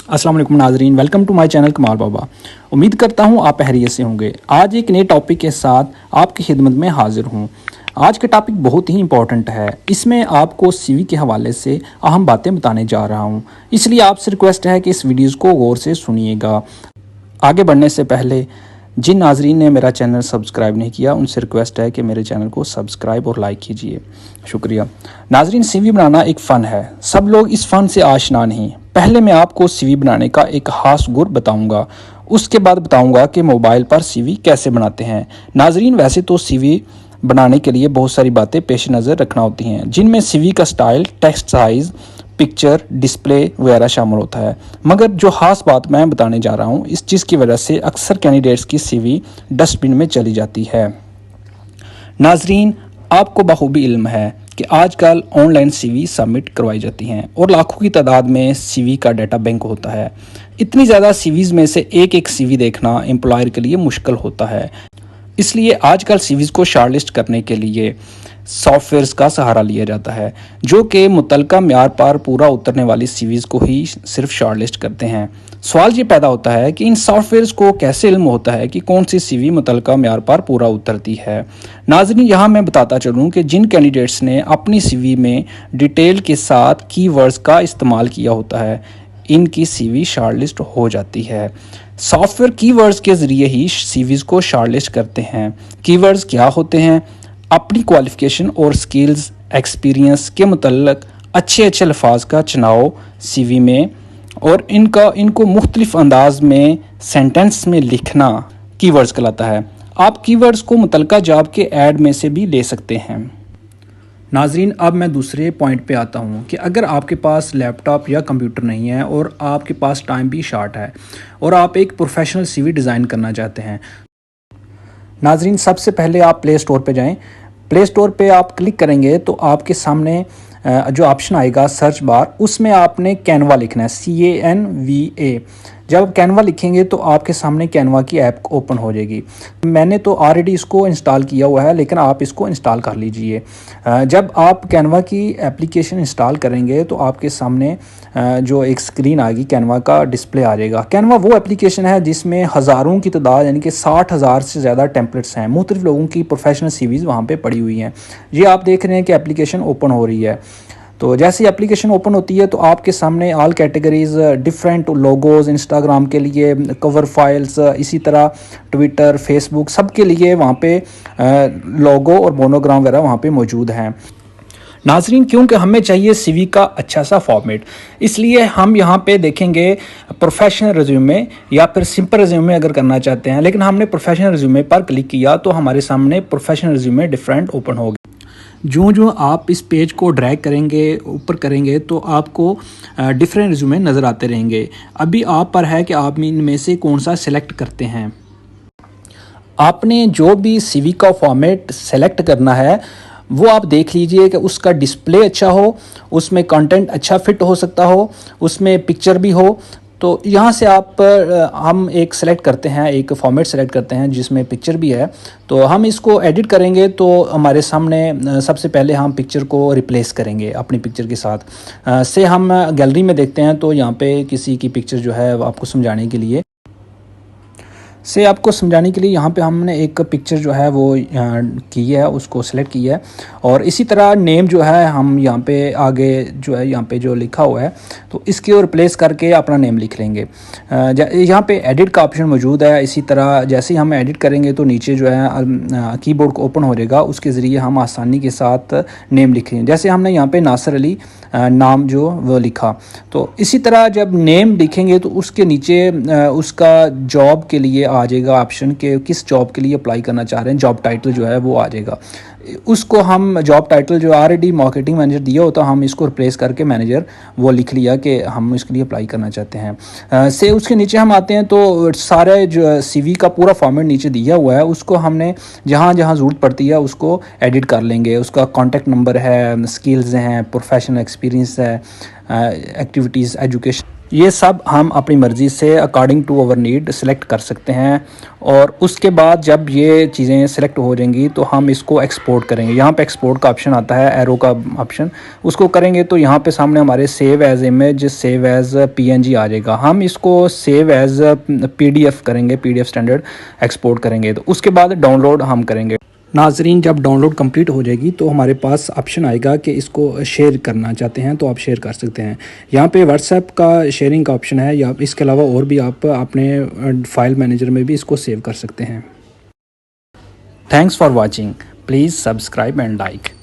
अस्सलाम वालेकुम नाजरीन, वेलकम टू माय चैनल कमाल बाबा। उम्मीद करता हूँ आप खैरियत से होंगे। आज एक नए टॉपिक के साथ आपकी खिदमत में हाजिर हूँ। आज का टॉपिक बहुत ही इंपॉर्टेंट है। इसमें आपको सीवी के हवाले से अहम बातें बताने जा रहा हूँ, इसलिए आपसे रिक्वेस्ट है कि इस वीडियोज़ को गौर से सुनिएगा। आगे बढ़ने से पहले जिन नाजरीन ने मेरा चैनल सब्सक्राइब नहीं किया उनसे रिक्वेस्ट है कि मेरे चैनल को सब्सक्राइब और लाइक कीजिए, शुक्रिया। नाजरीन, सीवी बनाना एक फ़न है, सब लोग इस फ़न से आशना नहीं। पहले मैं आपको सीवी बनाने का एक ख़ास गुर बताऊंगा, उसके बाद बताऊंगा कि मोबाइल पर सीवी कैसे बनाते हैं। नाजरीन, वैसे तो सीवी बनाने के लिए बहुत सारी बातें पेश नज़र रखना होती हैं, जिनमें सीवी का style, text size, picture, display वगैरह शामिल होता है। मगर जो ख़ास बात मैं बताने जा रहा हूँ, इस चीज़ की वजह से अक्सर कैंडिडेट्स की सीवी डस्टबिन में चली जाती है। नाजरीन, आपको बखूबी इल्म है कि आजकल ऑनलाइन सीवी सबमिट करवाई जाती हैं और लाखों की तादाद में सीवी का डाटा बैंक होता है। इतनी ज़्यादा सीवीज़ में से एक एक सीवी देखना एम्प्लॉयर के लिए मुश्किल होता है। इसलिए आजकल सीवीज़ को शॉर्टलिस्ट करने के लिए सॉफ्टवेयर्स का सहारा लिया जाता है, जो कि मुतलका म्यार पर पूरा उतरने वाली सीवीज़ को ही सिर्फ शॉर्टलिस्ट करते हैं। सवाल ये पैदा होता है कि इन सॉफ्टवेयर्स को कैसे इल्म होता है कि कौन सी सीवी मुतलका म्यार पर पूरा उतरती है। नाज़रीन, यहाँ मैं बताता चलूँ कि जिन कैंडिडेट्स ने अपनी सीवी में डिटेल के साथ कीवर्ड्स का इस्तेमाल किया होता है, इनकी सीवी शॉर्टलिस्ट हो जाती है। सॉफ्टवेयर कीवर्ड्स के ज़रिए ही सीवीज़ को शॉर्टलिस्ट करते हैं। कीवर्ड्स क्या होते हैं? अपनी क्वालिफ़िकेशन और स्किल्स, एक्सपीरियंस के मुतल्लक अच्छे अच्छे अल्फाज का चुनाव सीवी में और इनको मुख्तलिफ अंदाज में सेंटेंस में लिखना कीवर्ड्स कहलाता है। आप कीवर्ड्स को मुतलका जॉब के ऐड में से भी ले सकते हैं। नाजरीन, अब मैं दूसरे पॉइंट पे आता हूँ कि अगर आपके पास लैपटॉप या कंप्यूटर नहीं है और आपके पास टाइम भी शॉर्ट है और आप एक प्रोफेशनल सीवी डिज़ाइन करना चाहते हैं। नाजरीन, सबसे पहले आप प्ले स्टोर पे जाएं। प्ले स्टोर पे आप क्लिक करेंगे तो आपके सामने जो ऑप्शन आएगा सर्च बार, उसमें आपने कैनवा लिखना है, CANVA। जब आप कैनवा लिखेंगे तो आपके सामने कैनवा की ऐप ओपन हो जाएगी। मैंने तो ऑलरेडी इसको इंस्टॉल किया हुआ है, लेकिन आप इसको इंस्टॉल कर लीजिए। जब आप कैनवा की एप्लीकेशन इंस्टॉल करेंगे तो आपके सामने जो एक स्क्रीन आएगी, कैनवा का डिस्प्ले आ जाएगा। कैनवा वो एप्लीकेशन है जिसमें हज़ारों की तादाद यानी कि 60,000 से ज़्यादा टेम्पलेट्स हैं। मुख्तलिफ लोगों की प्रोफेशनल सीवीज़ वहाँ पे पड़ी हुई हैं। ये आप देख रहे हैं कि एप्लीकेशन ओपन हो रही है। तो जैसे ही एप्लीकेशन ओपन होती है तो आपके सामने all categories, different logos, Instagram के लिए कवर फाइल्स, इसी तरह ट्विटर, फेसबुक, सब के लिए वहाँ पे लोगो और मोनोग्राम वगैरह वहाँ पे मौजूद हैं। नाजरीन, क्योंकि हमें चाहिए सीवी का अच्छा सा फॉर्मेट, इसलिए हम यहाँ पे देखेंगे प्रोफेशनल रिज्यूमे या फिर सिंपल रिज्यूमे अगर करना चाहते हैं। लेकिन हमने प्रोफेशनल रिज्यूमे पर क्लिक किया तो हमारे सामने प्रोफेशनल रिज्यूमे डिफरेंट ओपन हो गए। जो आप इस पेज को ड्रैग करेंगे, ऊपर करेंगे, तो आपको डिफरेंट रिज्यूमे नज़र आते रहेंगे। अभी आप पर है कि आप इनमें से कौन सा सिलेक्ट करते हैं। आपने जो भी सीवी का फॉर्मेट सेलेक्ट करना है वो आप देख लीजिए कि उसका डिस्प्ले अच्छा हो, उसमें कंटेंट अच्छा फिट हो सकता हो, उसमें पिक्चर भी हो। तो यहाँ से हम एक सेलेक्ट करते हैं, एक फॉर्मेट सेलेक्ट करते हैं जिसमें पिक्चर भी है। तो हम इसको एडिट करेंगे तो हमारे सामने सबसे पहले हम पिक्चर को रिप्लेस करेंगे अपनी पिक्चर के साथ। से हम गैलरी में देखते हैं तो यहाँ पे किसी की पिक्चर जो है आपको समझाने के लिए यहाँ पे हमने एक पिक्चर जो है वो की है, उसको सेलेक्ट किया है। और इसी तरह नेम जो है हम यहाँ पे आगे जो है यहाँ पे जो लिखा हुआ है तो इसके रिप्लेस करके अपना नेम लिख लेंगे। यहाँ पे एडिट का ऑप्शन मौजूद है। इसी तरह जैसे ही हम एडिट करेंगे तो नीचे जो है कीबोर्ड को ओपन हो जाएगा, उसके ज़रिए हम आसानी के साथ नेम लिखेंगे। जैसे हमने यहाँ पे नासिर अली नाम जो वो लिखा, तो इसी तरह जब नेम लिखेंगे तो उसके नीचे उसका जॉब के लिए आ जाएगा ऑप्शन के किस जॉब के लिए अप्लाई करना चाह रहे हैं। जॉब टाइटल जो है वो आ जाएगा। उसको हम जॉब टाइटल जो ऑलरेडी मार्केटिंग मैनेजर दिया होता है, हम इसको रिप्लेस करके मैनेजर वो लिख लिया कि हम इसके लिए अप्लाई करना चाहते हैं। से उसके नीचे हम आते हैं तो सारे जो सीवी का पूरा फॉर्मेट नीचे दिया हुआ है, उसको हमने जहाँ जहाँ ज़रूरत पड़ती है उसको एडिट कर लेंगे। उसका कॉन्टैक्ट नंबर है, स्किल्स हैं, प्रोफेशनल एक्सपीरियंस है, एक्टिविटीज़, एजुकेशन। ये सब हम अपनी मर्ज़ी से according to our need select कर सकते हैं। और उसके बाद जब ये चीज़ें सेलेक्ट हो जाएंगी तो हम इसको एक्सपोर्ट करेंगे। यहाँ पे एक्सपोर्ट का ऑप्शन आता है, एरो का ऑप्शन, उसको करेंगे तो यहाँ पे सामने हमारे save as image, save as PNG आ जाएगा। हम इसको सेव एज़ पीडीएफ करेंगे, पीडीएफ स्टैंडर्ड एक्सपोर्ट करेंगे। तो उसके बाद डाउनलोड हम करेंगे। नाजरीन, जब डाउनलोड कंप्लीट हो जाएगी तो हमारे पास ऑप्शन आएगा कि इसको शेयर करना चाहते हैं तो आप शेयर कर सकते हैं। यहाँ पे व्हाट्सएप का शेयरिंग का ऑप्शन है, या इसके अलावा और भी आप अपने फाइल मैनेजर में भी इसको सेव कर सकते हैं। Thanks for watching, please subscribe and like.